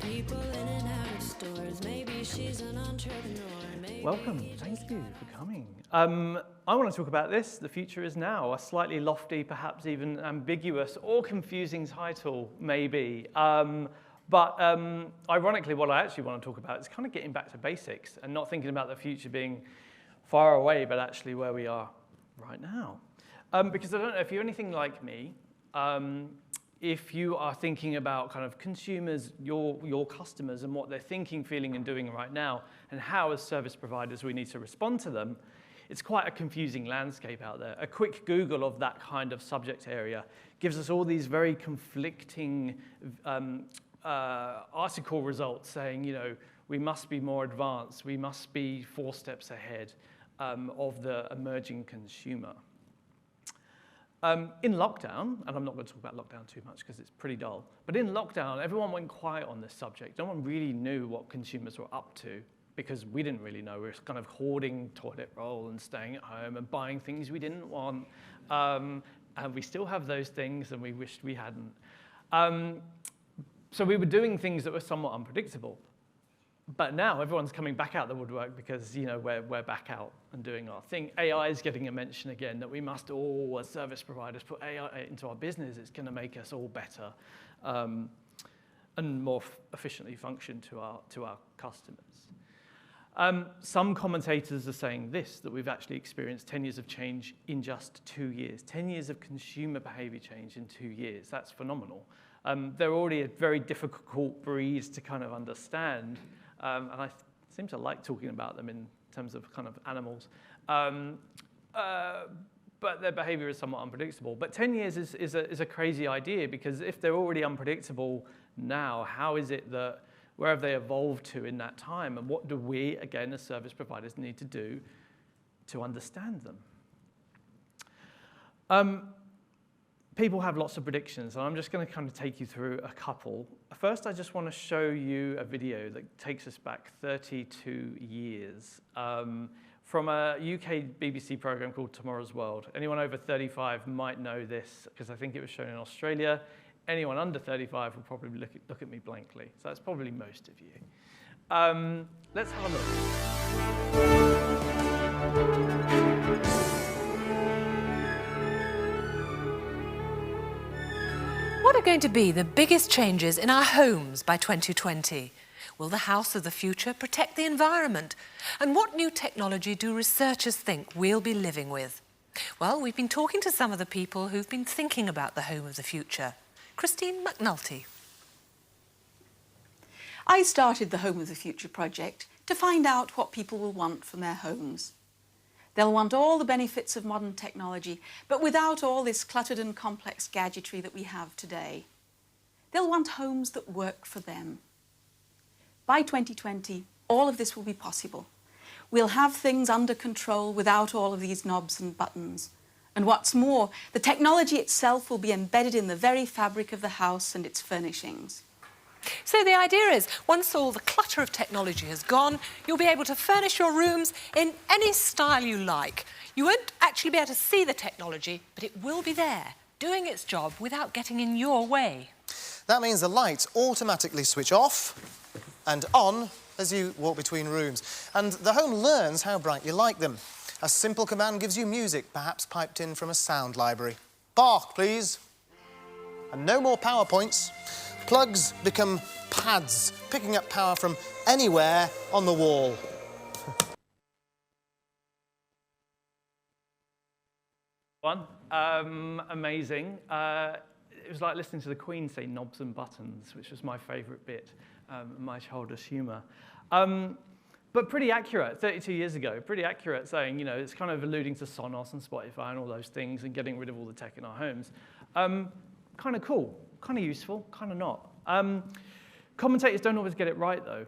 People in and out of stores. Maybe she's an entrepreneur. Maybe Welcome, thank you for coming. I want to talk about this, The Future Is Now, a slightly lofty, perhaps even ambiguous or confusing title, maybe. But ironically, what I actually want to talk about is kind of getting back to basics and not thinking about the future being far away, but actually where we are right now. Because I don't know, if you're anything like me, if you are thinking about kind of consumers, your customers, and what they're thinking, feeling, and doing right now, and how as service providers we need to respond to them, it's quite a confusing landscape out there. A quick Google of that kind of subject area gives us all these very conflicting article results saying, you know, we must be more advanced, we must be 4 steps ahead of the emerging consumer. In lockdown, and I'm not going to talk about lockdown too much because it's pretty dull, but in lockdown, everyone went quiet on this subject. No one really knew what consumers were up to because we didn't really know. We were kind of hoarding toilet roll and staying at home and buying things we didn't want. And we still have those things, and we wished we hadn't. So we were doing things that were somewhat unpredictable. But now everyone's coming back out the woodwork because, you know, we're back out and doing our thing. AI is getting a mention again, that we must all, as service providers, put AI into our business. It's going to make us all better and more efficiently function to our customers. Some commentators are saying this, that we've actually experienced 10 years of change in just 2 years. 10 years of consumer behavior change in 2 years. That's phenomenal. They're already a very difficult breed to kind of understand. And I seem to like talking about them in terms of kind of animals. But their behavior is somewhat unpredictable. But 10 years is a crazy idea, because if they're already unpredictable now, how is it that, where have they evolved to in that time? And what do we, again, as service providers, need to do to understand them? People have lots of predictions, and I'm just going to kind of take you through a couple. First, I just want to show you a video that takes us back 32 years from a UK BBC program called Tomorrow's World. Anyone over 35 might know this, because I think it was shown in Australia. Anyone under 35 will probably look at me blankly. So that's probably most of you. Let's have a look. What are going to be the biggest changes in our homes by 2020? Will the house of the future protect the environment? And what new technology do researchers think we'll be living with? Well, we've been talking to some of the people who've been thinking about the home of the future. Christine McNulty. I started the Home of the Future project to find out what people will want from their homes. They'll want all the benefits of modern technology, but without all this cluttered and complex gadgetry that we have today. They'll want homes that work for them. By 2020, all of this will be possible. We'll have things under control without all of these knobs and buttons. And what's more, the technology itself will be embedded in the very fabric of the house and its furnishings. So the idea is, once all the clutter of technology has gone, you'll be able to furnish your rooms in any style you like. You won't actually be able to see the technology, but it will be there, doing its job without getting in your way. That means the lights automatically switch off and on as you walk between rooms. And the home learns how bright you like them. A simple command gives you music, perhaps piped in from a sound library. Bark, please. And no more PowerPoints. Plugs become pads, picking up power from anywhere on the wall. Amazing. It was like listening to the Queen say knobs and buttons, which was my favourite bit, my childish humour. But pretty accurate, 32 years ago, pretty accurate, saying, you know, it's kind of alluding to Sonos and Spotify and all those things and getting rid of all the tech in our homes. Kind of cool, kind of useful, kind of not. Commentators don't always get it right, though.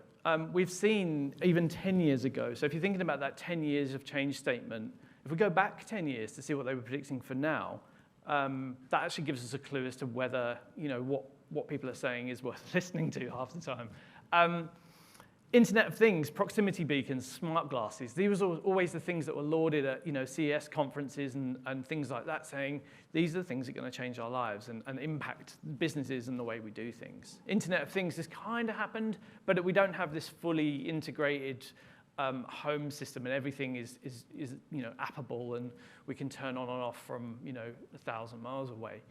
We've seen even 10 years ago, so if you're thinking about that 10 years of change statement, if we go back 10 years to see what they were predicting for now, that actually gives us a clue as to whether, you know, what people are saying is worth listening to half the time. Internet of Things, proximity beacons, smart glasses. These were always the things that were lauded at CES conferences and things like that, saying these are the things that are going to change our lives and impact businesses and the way we do things. Internet of Things has kind of happened, but we don't have this fully integrated home system, and everything is appable, and we can turn on and off from 1,000 miles away.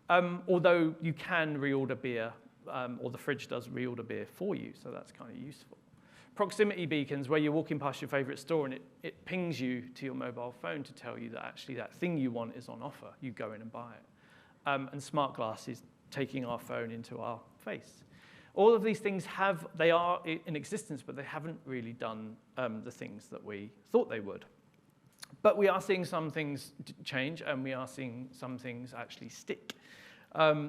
Although you can reorder beer, or the fridge does reorder beer for you, so that's kind of useful. Proximity beacons, where you're walking past your favorite store and it pings you to your mobile phone to tell you that actually that thing you want is on offer. You go in and buy it. And smart glasses, taking our phone into our face. All of these things they are in existence, but they haven't really done the things that we thought they would. But we are seeing some things change, and we are seeing some things actually stick.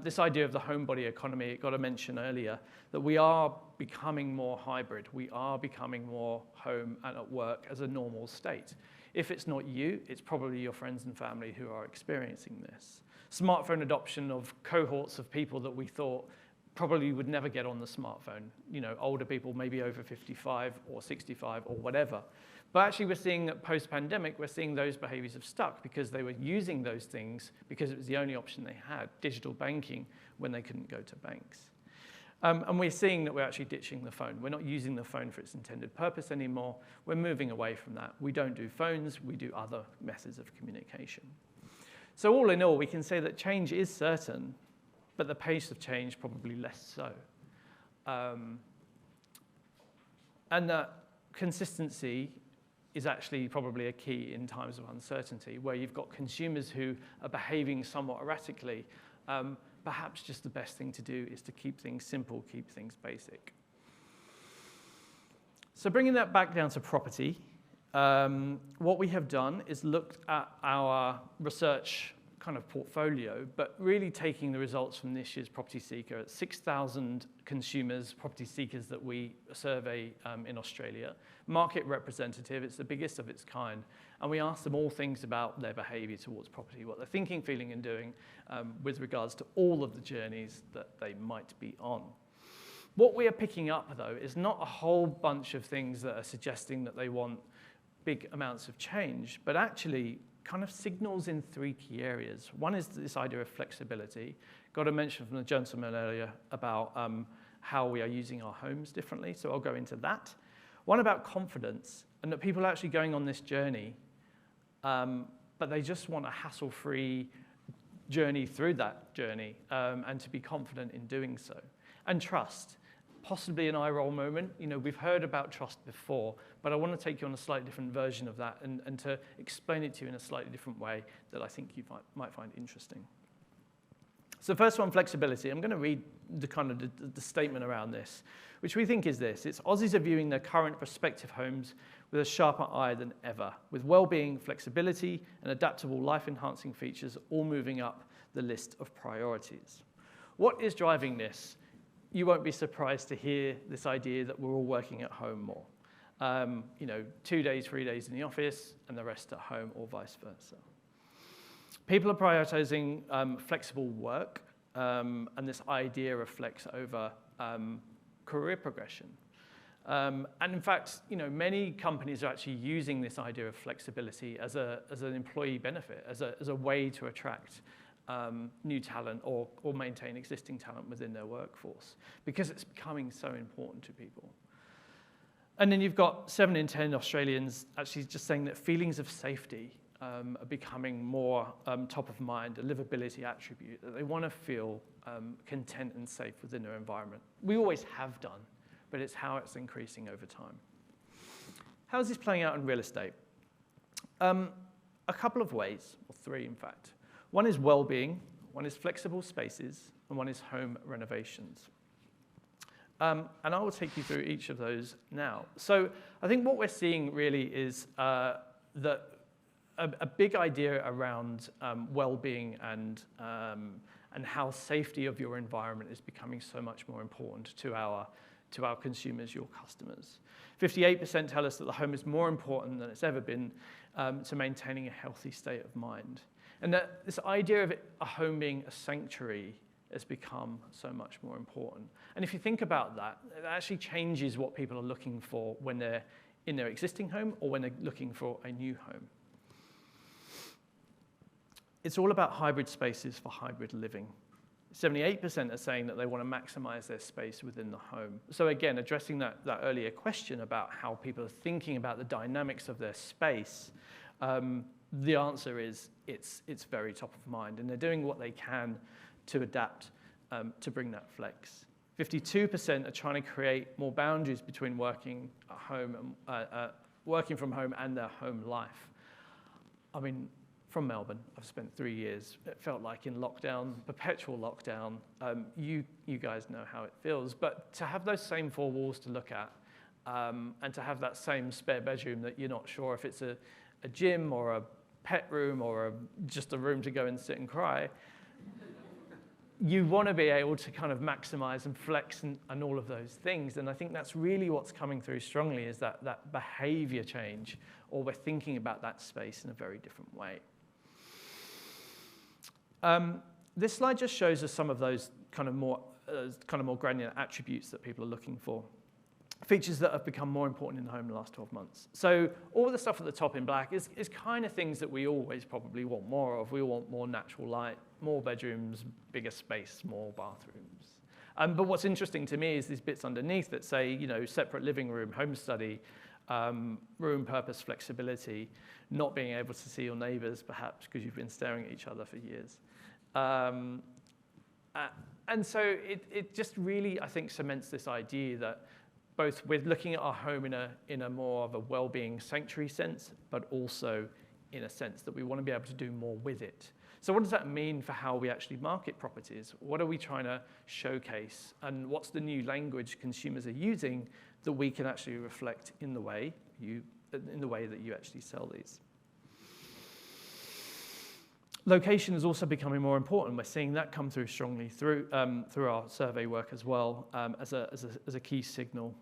This idea of the homebody economy, it got a mention earlier, that we are becoming more hybrid. We are becoming more home and at work as a normal state. If it's not you, it's probably your friends and family who are experiencing this. Smartphone adoption of cohorts of people that we thought probably would never get on the smartphone, older people, maybe over 55 or 65 or whatever. But actually we're seeing that post-pandemic, we're seeing those behaviors have stuck because they were using those things because it was the only option they had, digital banking, when they couldn't go to banks. And we're seeing that we're actually ditching the phone. We're not using the phone for its intended purpose anymore. We're moving away from that. We don't do phones, we do other methods of communication. So all in all, we can say that change is certain, but the pace of change probably less so. And that consistency is actually probably a key in times of uncertainty, where you've got consumers who are behaving somewhat erratically. Perhaps just the best thing to do is to keep things simple, keep things basic. So bringing that back down to property, what we have done is looked at our research kind of portfolio, but really taking the results from this year's Property Seeker at 6,000 consumers, property seekers that we survey in Australia. Market representative, it's the biggest of its kind. And we asked them all things about their behavior towards property, what they're thinking, feeling, and doing with regards to all of the journeys that they might be on. What we are picking up, though, is not a whole bunch of things that are suggesting that they want big amounts of change, but actually kind of signals in three key areas. One is this idea of flexibility. Got a mention from the gentleman earlier about how we are using our homes differently, so I'll go into that. One about confidence, and that people are actually going on this journey, but they just want a hassle-free journey through that journey, and to be confident in doing so. And trust. Possibly an eye roll moment. We've heard about trust before, but I want to take you on a slightly different version of that and to explain it to you in a slightly different way that I think you might find interesting. So first one, flexibility. I'm going to read the statement around this, which we think is this. It's Aussies are viewing their current prospective homes with a sharper eye than ever, with well-being, flexibility, and adaptable life-enhancing features all moving up the list of priorities. What is driving this? You won't be surprised to hear this idea that we're all working at home more. 2 days, 3 days in the office, and the rest at home, or vice versa. People are prioritizing flexible work, and this idea of flex over career progression. And in fact, many companies are actually using this idea of flexibility as an employee benefit, as a way to attract new talent or maintain existing talent within their workforce, because it's becoming so important to people. And then you've got 7 in 10 Australians actually just saying that feelings of safety are becoming more top of mind, a livability attribute, that they want to feel content and safe within their environment. We always have done, but it's how it's increasing over time. How is this playing out in real estate? A couple of ways, or 3 in fact. One is well-being, one is flexible spaces, and one is home renovations. And I will take you through each of those now. So I think what we're seeing really is that a big idea around well-being and how safety of your environment is becoming so much more important to our consumers, your customers. 58% tell us that the home is more important than it's ever been to maintaining a healthy state of mind. And that this idea of a home being a sanctuary has become so much more important. And if you think about that, it actually changes what people are looking for when they're in their existing home or when they're looking for a new home. It's all about hybrid spaces for hybrid living. 78% are saying that they want to maximize their space within the home. So again, addressing that earlier question about how people are thinking about the dynamics of their space, the answer is it's very top of mind, and they're doing what they can to adapt to bring that flex. 52% are trying to create more boundaries between working at home and working from home and their home life. I mean, from Melbourne, I've spent 3 years. It felt like in lockdown, perpetual lockdown. You guys know how it feels. But to have those same four walls to look at, and to have that same spare bedroom that you're not sure if it's a gym or a pet room or just a room to go and sit and cry, you want to be able to kind of maximize and flex and all of those things. And I think that's really what's coming through strongly, is that behavior change, or we're thinking about that space in a very different way. This slide just shows us some of those kind of more granular attributes that people are looking for. Features that have become more important in the home in the last 12 months. So all the stuff at the top in black is kind of things that we always probably want more of. We want more natural light, more bedrooms, bigger space, more bathrooms. But what's interesting to me is these bits underneath that say, you know, separate living room, home study, room purpose, flexibility, not being able to see your neighbors perhaps because you've been staring at each other for years. And so it just really, I think, cements this idea that both we're looking at our home in a more of a well-being sanctuary sense, but also in a sense that we want to be able to do more with it. So what does that mean for how we actually market properties? What are we trying to showcase? And what's the new language consumers are using that we can actually reflect in the way that you actually sell these? Location is also becoming more important. We're seeing that come through strongly through our survey work as well, as a key signal.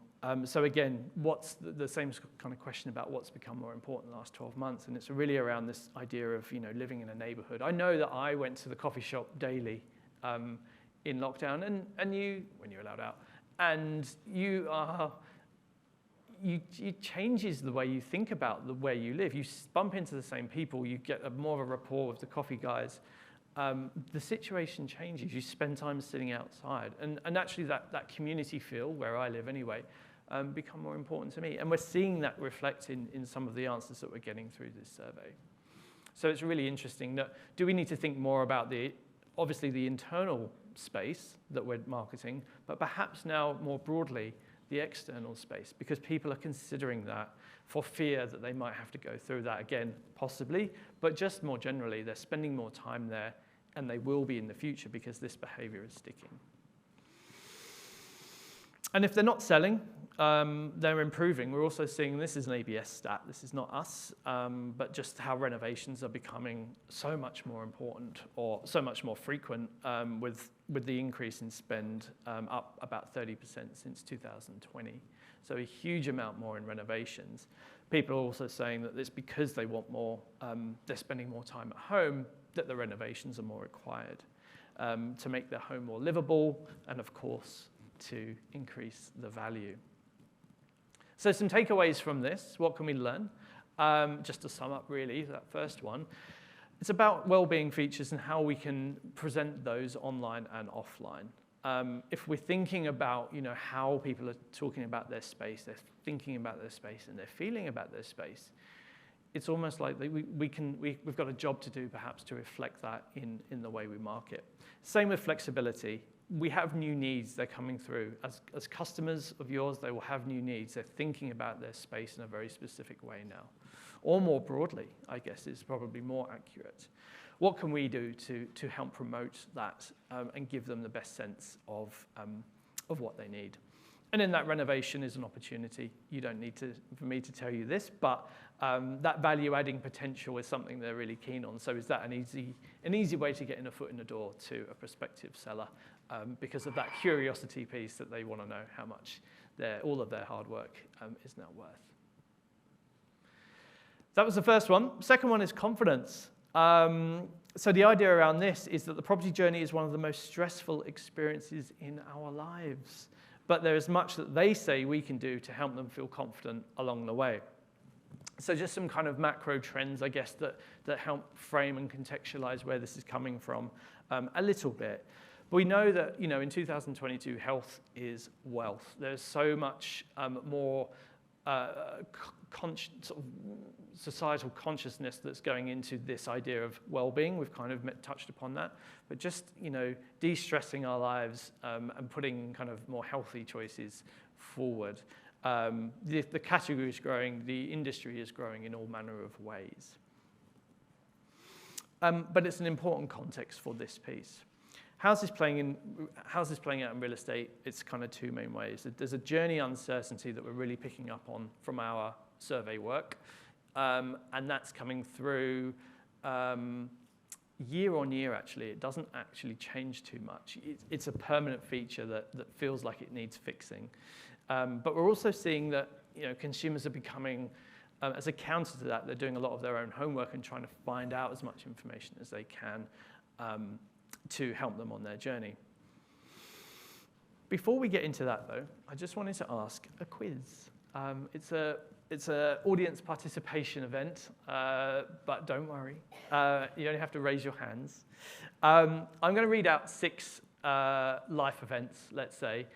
So again, what's the same kind of question about what's become more important in the last 12 months, and it's really around this idea of, you know, living in a neighborhood. I know that I went to the coffee shop daily in lockdown, and you, when you're allowed out, and it changes the way you think about where you live. You bump into the same people, you get more of a rapport with the coffee guys. The situation changes. You spend time sitting outside. And actually that community feel, where I live anyway, become more important to me. And we're seeing that reflect in some of the answers that we're getting through this survey. So it's really interesting that, do we need to think more about obviously the internal space that we're marketing, but perhaps now more broadly, the external space, because people are considering that for fear that they might have to go through that again, possibly, but just more generally, they're spending more time there, and they will be in the future because this behavior is sticking. And if they're not selling, they're improving. We're also seeing, this is an ABS stat, this is not us, but just how renovations are becoming so much more important, or so much more frequent, with the increase in spend up about 30% since 2020. So a huge amount more in renovations. People are also saying that it's because they want more, they're spending more time at home, that the renovations are more required to make their home more livable, and of course, to increase the value. So some takeaways from this, what can we learn? Just to sum up really, that first one, it's about well-being features and how we can present those online and offline. If we're thinking about, you know, how people are talking about their space, they're thinking about their space, and they're feeling about their space, it's almost like we've got a job to do perhaps to reflect that in the way we market. Same with flexibility. We have new needs, they're coming through. As customers of yours, they will have new needs. They're thinking about their space in a very specific way now. Or more broadly, I guess is probably more accurate. What can we do to help promote that and give them the best sense of what they need? And then that renovation is an opportunity. You don't need for me to tell you this, but that value-adding potential is something they're really keen on. So is that an easy way to get a foot in the door to a prospective seller, because of that curiosity piece that they want to know how much all of their hard work is now worth. That was the first one. Second one is confidence. So the idea around this is that the property journey is one of the most stressful experiences in our lives. But there is much that they say we can do to help them feel confident along the way. So just some kind of macro trends, I guess, that help frame and contextualize where this is coming from a little bit. But we know that, in 2022, health is wealth. There's so much more sort of societal consciousness that's going into this idea of well-being. We've kind of touched upon that. But just, de-stressing our lives and putting kind of more healthy choices forward. The category is growing, the industry is growing in all manner of ways. But it's an important context for this piece. How's this playing out in real estate? It's kind of two main ways. There's a journey uncertainty that we're really picking up on from our survey work, and that's coming through year on year, actually. It doesn't actually change too much. It's a permanent feature that feels like it needs fixing. But we're also seeing that consumers are becoming, as a counter to that, they're doing a lot of their own homework and trying to find out as much information as they can to help them on their journey. Before we get into that, though, I just wanted to ask a quiz. It's a audience participation event, but don't worry, you only have to raise your hands. I'm going to read out 6 life events, let's say,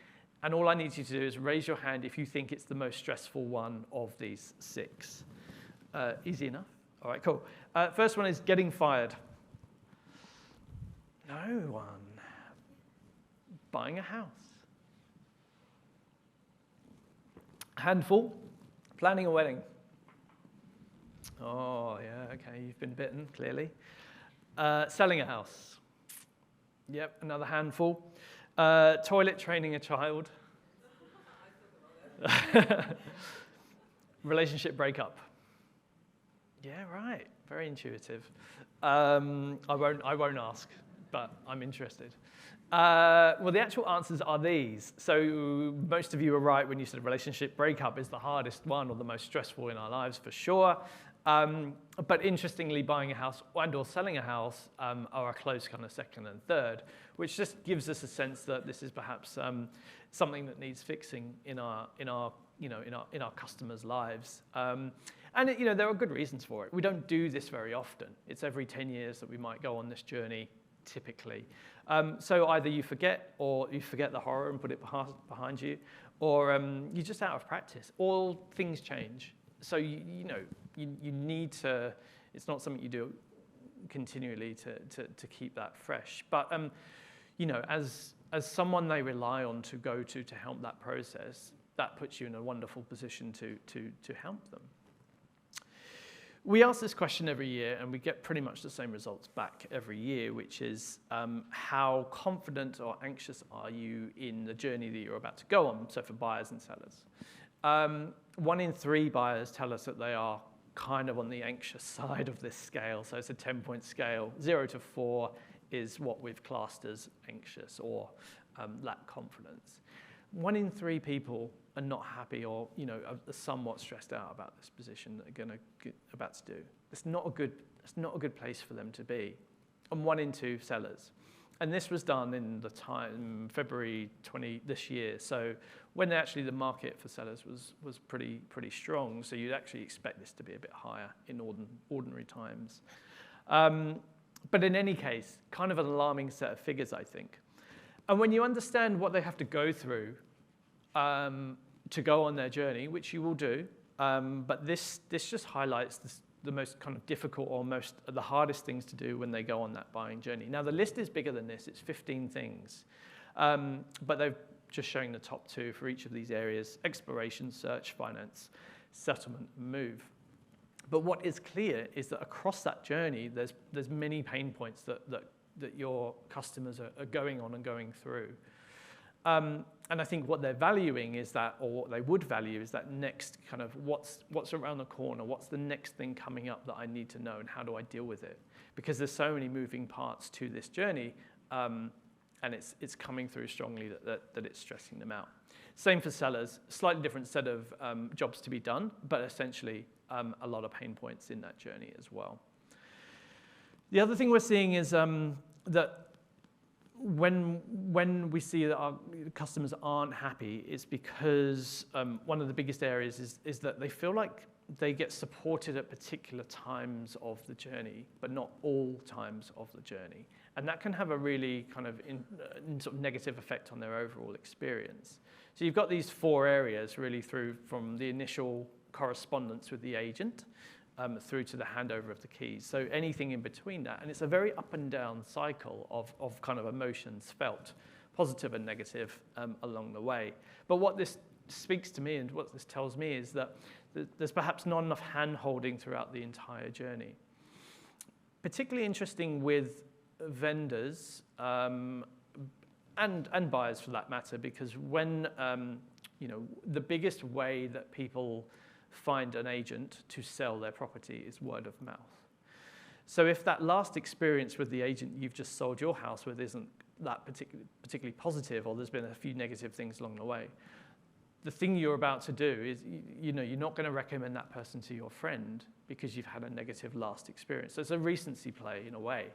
and all I need you to do is raise your hand if you think it's the most stressful one of these 6. Easy enough? All right, cool. First one is getting fired. No one. Buying a house. Handful. Planning a wedding. Oh, yeah, okay, you've been bitten, clearly. Selling a house. Yep, another handful. Toilet training a child. Relationship breakup. Yeah, right. Very intuitive. I won't ask, but I'm interested. Well, the actual answers are these. So most of you are right when you said relationship breakup is the hardest one or the most stressful in our lives for sure. But interestingly, buying a house and or selling a house are a close kind of second and third, which just gives us a sense that this is perhaps something that needs fixing in our customers' lives. And there are good reasons for it. We don't do this very often. It's every 10 years that we might go on this journey, typically. So either you forget the horror and put it behind you, or you're just out of practice. All things change. So you need to. It's not something you do continually to keep that fresh. But as someone they rely on to go to help that process, that puts you in a wonderful position to help them. We ask this question every year, and we get pretty much the same results back every year, which is how confident or anxious are you in the journey that you're about to go on, so for buyers and sellers. 1 in 3 buyers tell us that they are kind of on the anxious side of this scale, so it's a 10-point scale. 0 to 4 is what we've classed as anxious or lack confidence. 1 in 3 people are not happy or are somewhat stressed out about this position that they're about to do. It's not a good place for them to be. And 1 in 2 sellers. And this was done in the time February 20 this year. So when actually the market for sellers was pretty strong. So you'd actually expect this to be a bit higher in ordinary times. But in any case, kind of an alarming set of figures, I think. And when you understand what they have to go through to go on their journey, which you will do, but this just highlights the most kind of difficult or the hardest things to do when they go on that buying journey. Now, the list is bigger than this. It's 15 things. But they're just showing the top 2 for each of these areas: exploration, search, finance, settlement, move. But what is clear is that across that journey, there's many pain points that your customers are going on and going through. And I think what they're valuing is that, or what they would value is that next kind of what's around the corner, what's the next thing coming up that I need to know, and how do I deal with it? Because there's so many moving parts to this journey, and it's coming through strongly that it's stressing them out. Same for sellers, slightly different set of jobs to be done, but essentially a lot of pain points in that journey as well. The other thing we're seeing is that when we see that our customers aren't happy, it's because one of the biggest areas is that they feel like they get supported at particular times of the journey, but not all times of the journey. And that can have a really kind of sort of negative effect on their overall experience. So you've got these 4 areas really from the initial correspondence with the agent through to the handover of the keys. So anything in between that. And it's a very up and down cycle of kind of emotions felt, positive and negative, along the way. But what this speaks to me and what this tells me is that there's perhaps not enough hand-holding throughout the entire journey. Particularly interesting with vendors and buyers for that matter, because when the biggest way that people find an agent to sell their property is word of mouth. So if that last experience with the agent you've just sold your house with isn't that particularly positive, or there's been a few negative things along the way, the thing you're about to do is, you're not going to recommend that person to your friend because you've had a negative last experience. So it's a recency play in a way.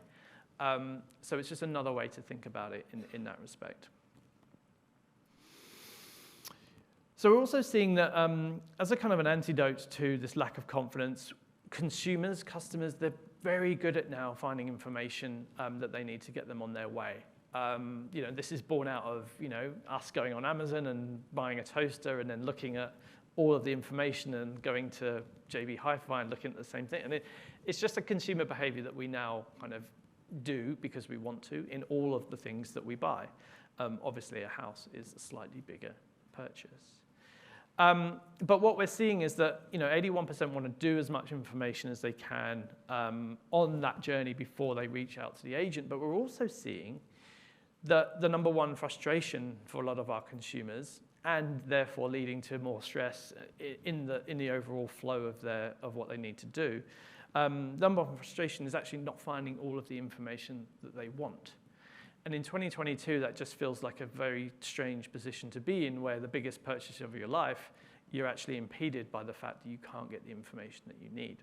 So it's just another way to think about it in that respect. So we're also seeing that as a kind of an antidote to this lack of confidence, customers, they're very good at now finding information that they need to get them on their way. This is born out of us going on Amazon and buying a toaster and then looking at all of the information and going to JB Hi-Fi and looking at the same thing. And it's just a consumer behavior that we now kind of do because we want to in all of the things that we buy. Obviously, a house is a slightly bigger purchase. But what we're seeing is that 81% want to do as much information as they can on that journey before they reach out to the agent. But we're also seeing that the number one frustration for a lot of our consumers, and therefore leading to more stress in the overall flow of what they need to do, number one frustration is actually not finding all of the information that they want. And in 2022, that just feels like a very strange position to be in, where the biggest purchase of your life, you're actually impeded by the fact that you can't get the information that you need.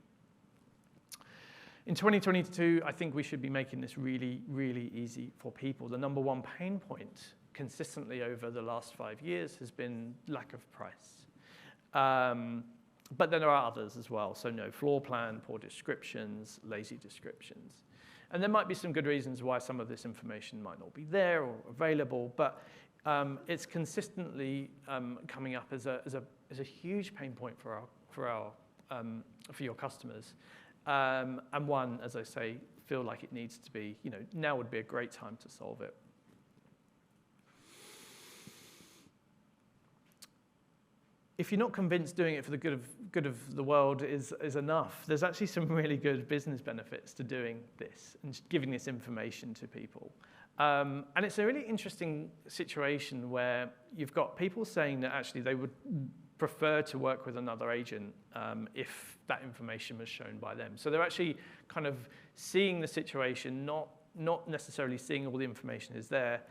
In 2022, I think we should be making this really, really easy for people. The number one pain point consistently over the last 5 years has been lack of price. But then there are others as well. So no floor plan, poor descriptions, lazy descriptions. And there might be some good reasons why some of this information might not be there or available, but it's consistently coming up as a huge pain point for your customers. And one, as I say, feel like it needs to be, now would be a great time to solve it. If you're not convinced doing it for the good of the world is enough, there's actually some really good business benefits to doing this and giving this information to people. And it's a really interesting situation where you've got people saying that actually they would prefer to work with another agent if that information was shown by them. So they're actually kind of seeing the situation, not necessarily seeing all the information is there,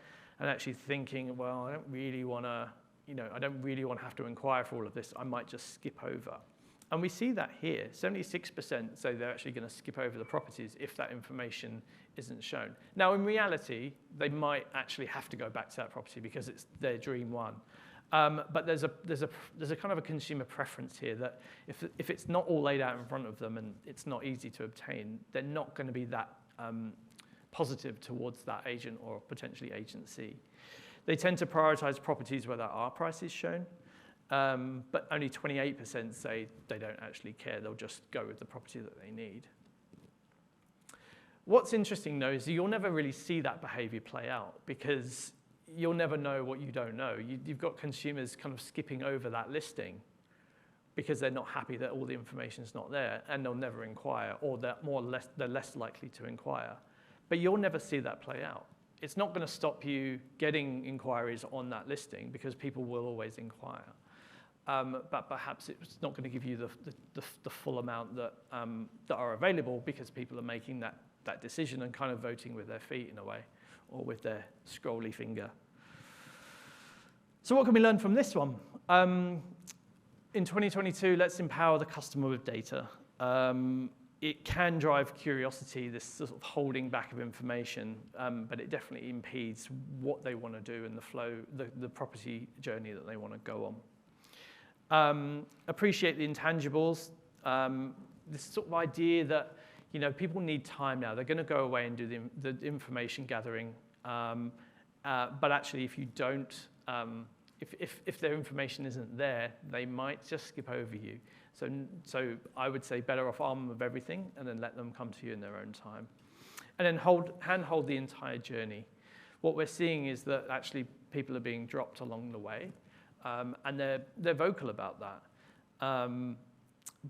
and actually thinking, well, I don't really want to have to inquire for all of this. I might just skip over. And we see that here. 76% say they're actually going to skip over the properties if that information isn't shown. Now, in reality, they might actually have to go back to that property because it's their dream one. But there's a kind of a consumer preference here that if it's not all laid out in front of them and it's not easy to obtain, they're not going to be that positive towards that agent or potentially agency. They tend to prioritize properties where there are prices shown, but only 28% say they don't actually care. They'll just go with the property that they need. What's interesting, though, is you'll never really see that behavior play out because you'll never know what you don't know. You've got consumers kind of skipping over that listing because they're not happy that all the information's not there, and they'll never inquire, or they're less likely to inquire. But you'll never see that play out. It's not going to stop you getting inquiries on that listing because people will always inquire. But perhaps it's not going to give you the full amount that are available because people are making that decision and kind of voting with their feet in a way, or with their scrolly finger. So what can we learn from this one? In 2022, let's empower the customer with data. it can drive curiosity, this sort of holding back of information, but it definitely impedes what they want to do and the flow, the property journey that they want to go on. Appreciate the intangibles. This sort of idea that, you know, people need time now. They're going to go away and do the information gathering, but actually, if you don't, if their information isn't there, they might just skip over you. So I would say better off arm them with everything and then let them come to you in their own time. And then handhold the entire journey. What we're seeing is that actually people are being dropped along the way, and they're vocal about that.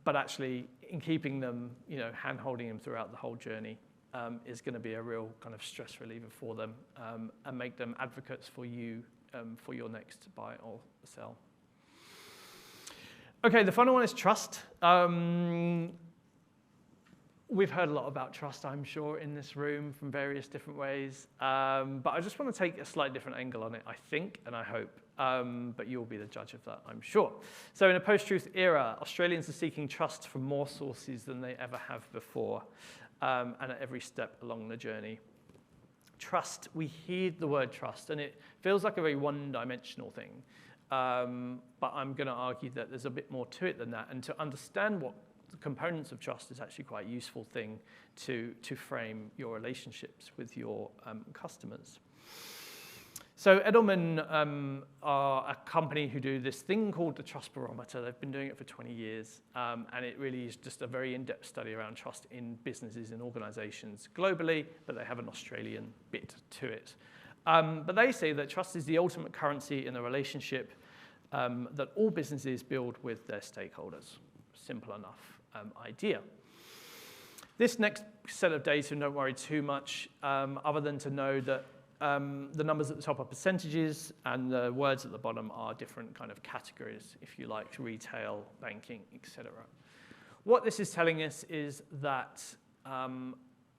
But actually, in keeping them, you know, hand-holding them throughout the whole journey is going to be a real kind of stress reliever for them, and make them advocates for you for your next buy or sell. Okay, the final one is trust. We've heard a lot about trust, I'm sure, in this room from various different ways, but I just want to take a slightly different angle on it, I think, and I hope. But you'll be the judge of that, I'm sure. So in a post-truth era, Australians are seeking trust from more sources than they ever have before, and at every step along the journey. Trust, we hear the word trust, and it feels like a very one-dimensional thing. But I'm going to argue that there's a bit more to it than that, and to understand what the components of trust is actually quite a useful thing to frame your relationships with your customers. So Edelman are a company who do this thing called the Trust Barometer. They've been doing it for 20 years, and it really is just a very in-depth study around trust in businesses and organizations globally, but they have an Australian bit to it. But they say that trust is the ultimate currency in the relationship that all businesses build with their stakeholders. Simple enough idea. This next set of data, don't worry too much, other than to know that the numbers at the top are percentages, and the words at the bottom are different kind of categories, if you like, retail, banking, etc. What this is telling us is that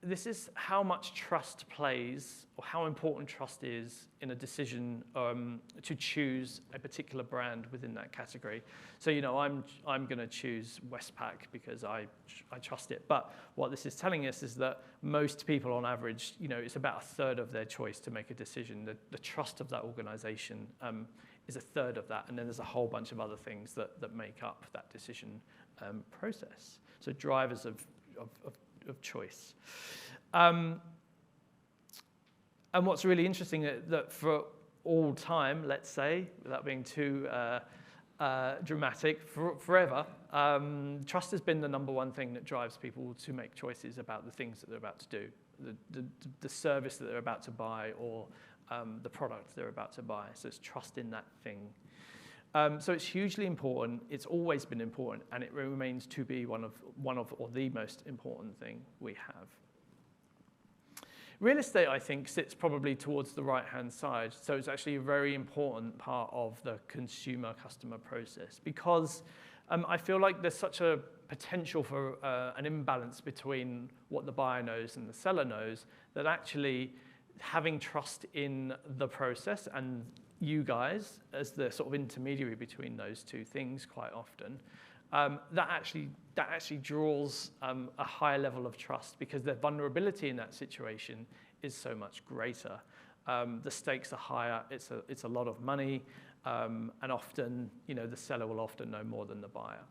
this is how much trust plays, or how important trust is in a decision to choose a particular brand within that category. So, you know, I'm going to choose Westpac because I trust it. But what this is telling us is that most people, on average, you know, it's about a third of their choice to make a decision. The trust of that organization is a third of that, and then there's a whole bunch of other things that make up that decision process. So drivers of choice. And what's really interesting that for all time, let's say, without being too dramatic, forever, trust has been the number one thing that drives people to make choices about the things that they're about to do, the service that they're about to buy, or the product they're about to buy. So it's trust in that thing. So it's hugely important. It's always been important, and it remains to be one of or the most important thing we have. Real estate, I think, sits probably towards the right-hand side. So it's actually a very important part of the consumer-customer process, because I feel like there's such a potential for an imbalance between what the buyer knows and the seller knows, that actually having trust in the process, and you guys as the sort of intermediary between those two things quite often, that actually draws a higher level of trust, because the vulnerability in that situation is so much greater. The stakes are higher. It's a lot of money, and often, you know, the seller will often know more than the buyer.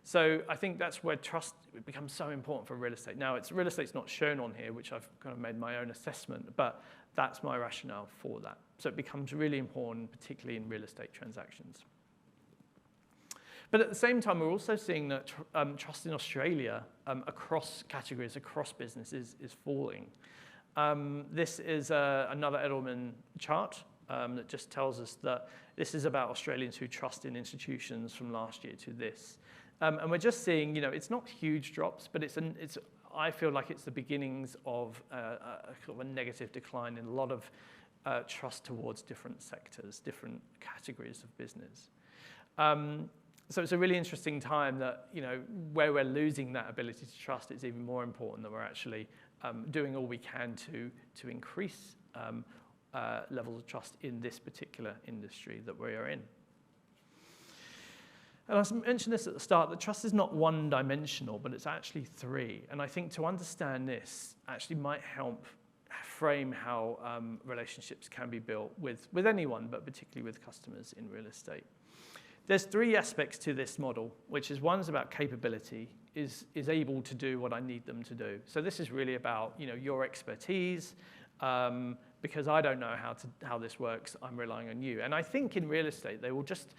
So I think that's where trust becomes so important for real estate. Now, real estate's not shown on here, which I've kind of made my own assessment, but that's my rationale for that. So it becomes really important, particularly in real estate transactions. But at the same time, we're also seeing that trust in Australia across categories, across businesses, is falling. This is another Edelman chart that just tells us that this is about Australians who trust in institutions from last year to this. And we're just seeing, you know, it's not huge drops, but I feel like it's the beginnings of sort of a negative decline in a lot of trust towards different sectors, different categories of business. So it's a really interesting time that, you know, where we're losing that ability to trust, it's even more important that we're actually doing all we can to increase levels of trust in this particular industry that we are in. And I mentioned this at the start, that trust is not one-dimensional, but it's actually three. And I think to understand this actually might help frame how relationships can be built with anyone, but particularly with customers in real estate. There's three aspects to this model, which is one's about capability, is able to do what I need them to do. So this is really about your expertise, because I don't know how this works, I'm relying on you. And I think in real estate, they will just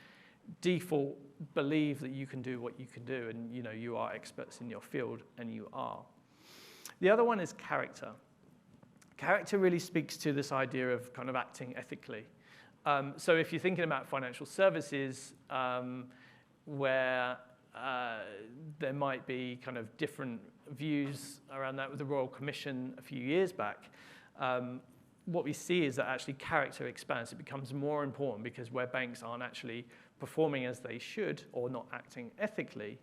default believe that you can do what you can do, and you are experts in your field, and you are. The other one is character. Character really speaks to this idea of kind of acting ethically. So if you're thinking about financial services, where there might be kind of different views around that with the Royal Commission a few years back, what we see is that actually character expands. It becomes more important because where banks aren't actually performing as they should or not acting ethically,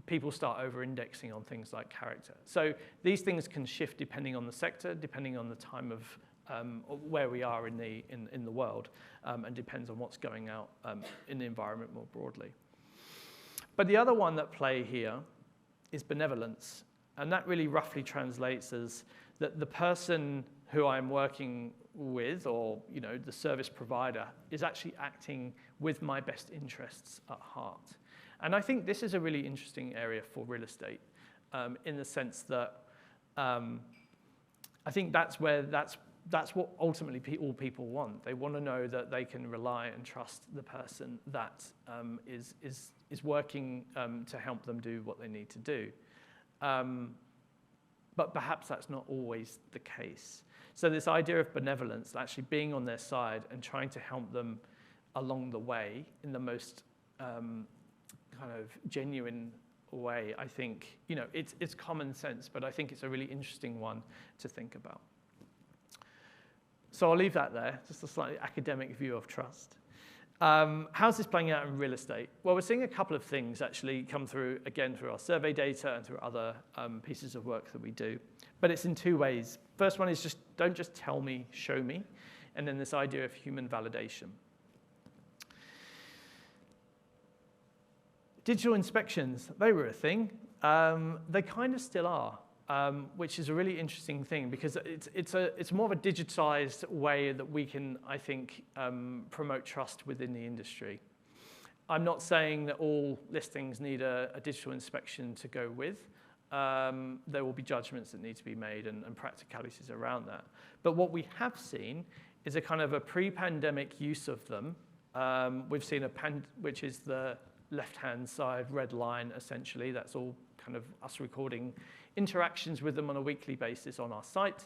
people start over-indexing on things like character. So these things can shift depending on the sector, depending on the time of where we are in the world, and depends on what's going out in the environment more broadly. But the other one at play here is benevolence, and that really roughly translates as that the person who I'm working with, or the service provider, is actually acting with my best interests at heart. And I think this is a really interesting area for real estate, in the sense that I think that's what ultimately all people want. They want to know that they can rely and trust the person that is working to help them do what they need to do. But perhaps that's not always the case. So this idea of benevolence, actually being on their side and trying to help them along the way in the most kind of genuine way, I think, it's common sense, but I think it's a really interesting one to think about. So I'll leave that there, just a slightly academic view of trust. How's this playing out in real estate? Well, we're seeing a couple of things actually come through, again, through our survey data and through other pieces of work that we do. But it's in two ways. First one is don't just tell me, show me. And then this idea of human validation. Digital inspections, they were a thing. They kind of still are. Which is a really interesting thing because it's more of a digitized way that we can, I think, promote trust within the industry. I'm not saying that all listings need a digital inspection to go with. There will be judgments that need to be made and practicalities around that. But what we have seen is a kind of a pre-pandemic use of them. We've seen which is the left-hand side red line, essentially. That's all kind of us recording interactions with them on a weekly basis on our site.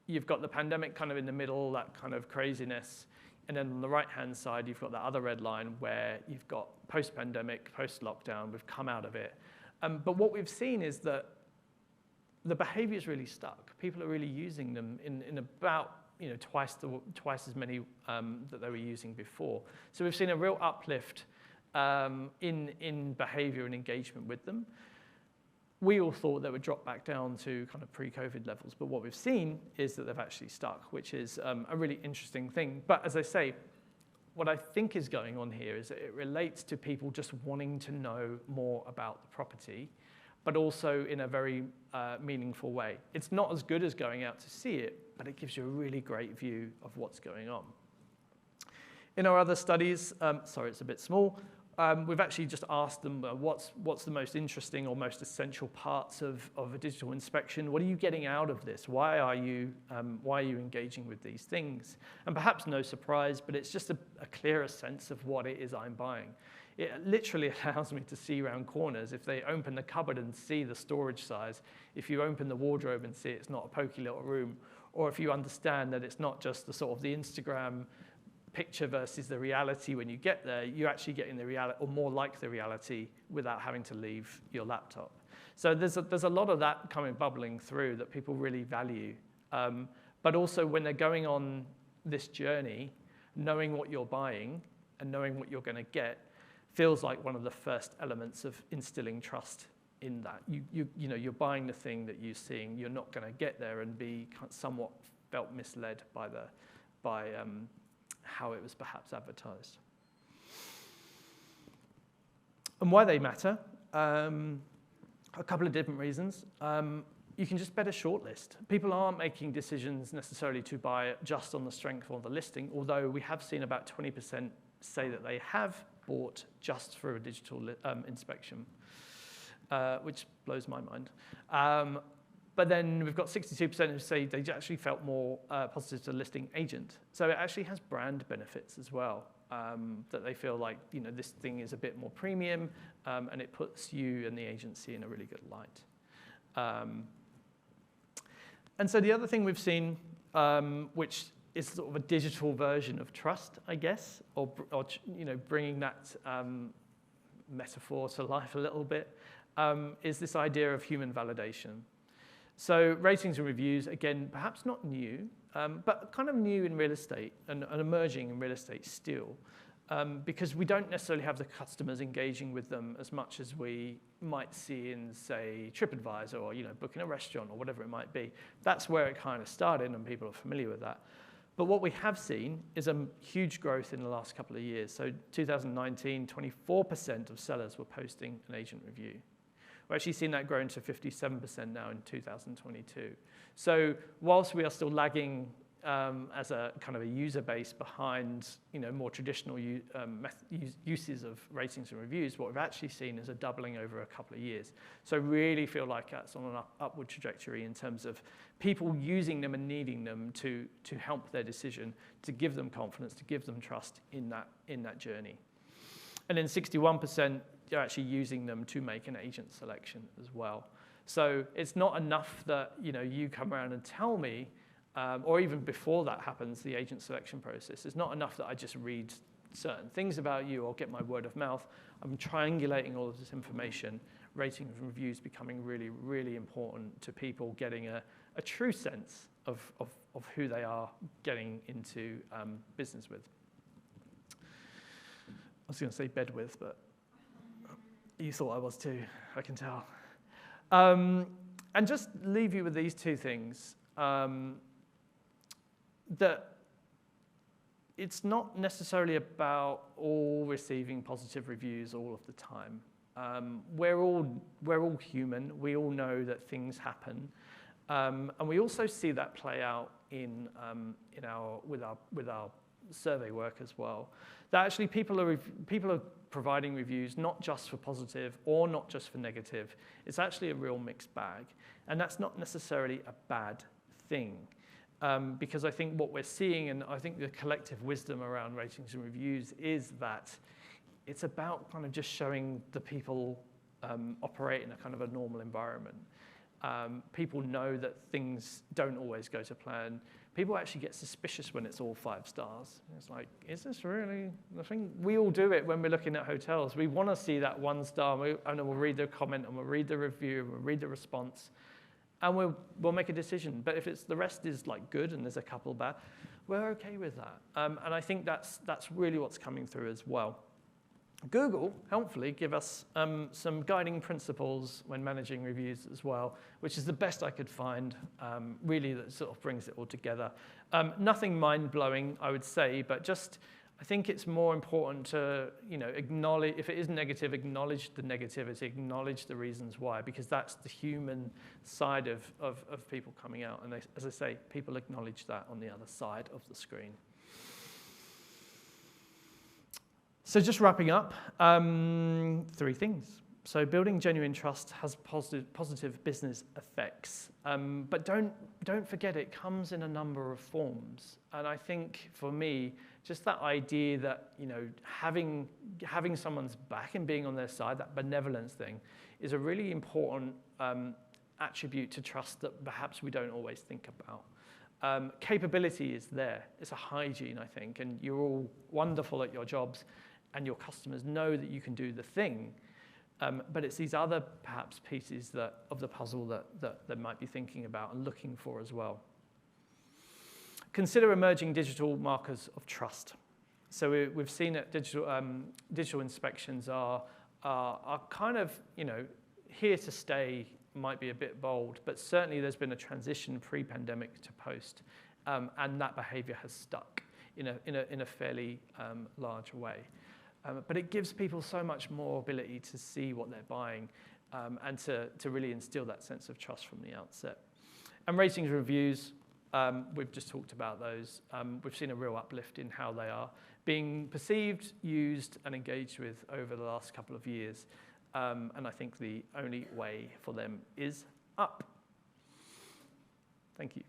You've got the pandemic kind of in the middle, that kind of craziness. And then on the right-hand side, you've got that other red line where you've got post-pandemic, post-lockdown, we've come out of it. But what we've seen is that the behavior's really stuck. People are really using them in about twice as many that they were using before. So we've seen a real uplift in behavior and engagement with them. We all thought they would drop back down to kind of pre-COVID levels, but what we've seen is that they've actually stuck, which is a really interesting thing. But as I say, what I think is going on here is that it relates to people just wanting to know more about the property, but also in a very meaningful way. It's not as good as going out to see it, but it gives you a really great view of what's going on. In our other studies, sorry, it's a bit small, we've actually just asked them what's the most interesting or most essential parts of a digital inspection. What are you getting out of this? Why are you engaging with these things? And perhaps no surprise, but it's just a clearer sense of what it is I'm buying. It literally allows me to see around corners. If they open the cupboard and see the storage size, if you open the wardrobe and see it's not a pokey little room, or if you understand that it's not just the sort of the Instagram picture versus the reality when you get there, you're actually getting the reality, or more like the reality, without having to leave your laptop. So there's a lot of that bubbling through that people really value. But also when they're going on this journey, knowing what you're buying and knowing what you're going to get feels like one of the first elements of instilling trust in that. You're buying the thing that you're seeing. You're not going to get there and be somewhat felt misled by how it was perhaps advertised. And why they matter, a couple of different reasons. You can just better shortlist. People aren't making decisions necessarily to buy just on the strength of the listing, although we have seen about 20% say that they have bought just for a digital inspection, which blows my mind. But then we've got 62% who say they actually felt more positive to the listing agent. So it actually has brand benefits as well, that they feel like, you know, this thing is a bit more premium, and it puts you and the agency in a really good light. And so the other thing we've seen, which is sort of a digital version of trust, I guess, or you know, bringing that metaphor to life a little bit, is this idea of human validation. So ratings and reviews, again, perhaps not new, but kind of new in real estate and emerging in real estate still, because we don't necessarily have the customers engaging with them as much as we might see in, say, TripAdvisor or, you know, booking a restaurant or whatever it might be. That's where it kind of started, and people are familiar with that. But what we have seen is a huge growth in the last couple of years. So 2019, 24% of sellers were posting an agent review. We're actually seeing that grown to 57% now in 2022. So whilst we are still lagging as a kind of a user base behind, you know, more traditional uses of ratings and reviews, what we've actually seen is a doubling over a couple of years. So really feel like that's on an upward trajectory in terms of people using them and needing them to help their decision, to give them confidence, to give them trust in that journey. And then 61% are actually using them to make an agent selection as well. So it's not enough that, you know, you come around and tell me, or even before that happens, the agent selection process. It's not enough that I just read certain things about you or get my word of mouth. I'm triangulating all of this information, ratings and reviews becoming really, really important to people getting a true sense of who they are getting into business with. I was going to say bed with, but you thought I was too, I can tell. And just leave you with these two things. That it's not necessarily about all receiving positive reviews all of the time. We're all human. We all know that things happen, and we also see that play out with our survey work as well. That actually people are providing reviews not just for positive or not just for negative. It's actually a real mixed bag, and that's not necessarily a bad thing. Because I think what we're seeing, and I think the collective wisdom around ratings and reviews, is that it's about kind of just showing the people operate in a kind of a normal environment. People know that things don't always go to plan. People actually get suspicious when it's all 5 stars. It's like, is this really the thing? We all do it when we're looking at hotels. We want to see that 1 star, and then we'll read the comment, and we'll read the review, and we'll read the response. And we'll make a decision. But if the rest is like good and there's a couple bad, we're okay with that. And I think that's really what's coming through as well. Google, helpfully, give us some guiding principles when managing reviews as well, which is the best I could find, really, that sort of brings it all together. Nothing mind-blowing, I would say, but just I think it's more important to, you know, acknowledge, if it is negative, acknowledge the negativity, acknowledge the reasons why, because that's the human side of people coming out. And as I say, people acknowledge that on the other side of the screen. So just wrapping up, 3 things. So building genuine trust has positive business effects, but don't forget it comes in a number of forms. And I think for me, just that idea that, you know, having someone's back and being on their side, that benevolence thing, is a really important attribute to trust that perhaps we don't always think about. Capability is there. It's a hygiene, I think, and you're all wonderful at your jobs, and your customers know that you can do the thing. But it's these other, perhaps, pieces of the puzzle that they might be thinking about and looking for as well. Consider emerging digital markers of trust. So we've seen that digital inspections are kind of, you know, here to stay. Might be a bit bold, but certainly there's been a transition pre-pandemic to post, and that behavior has stuck. in a fairly large way. But it gives people so much more ability to see what they're buying and to really instill that sense of trust from the outset. And ratings and reviews, we've just talked about those. We've seen a real uplift in how they are being perceived, used, and engaged with over the last couple of years. And I think the only way for them is up. Thank you.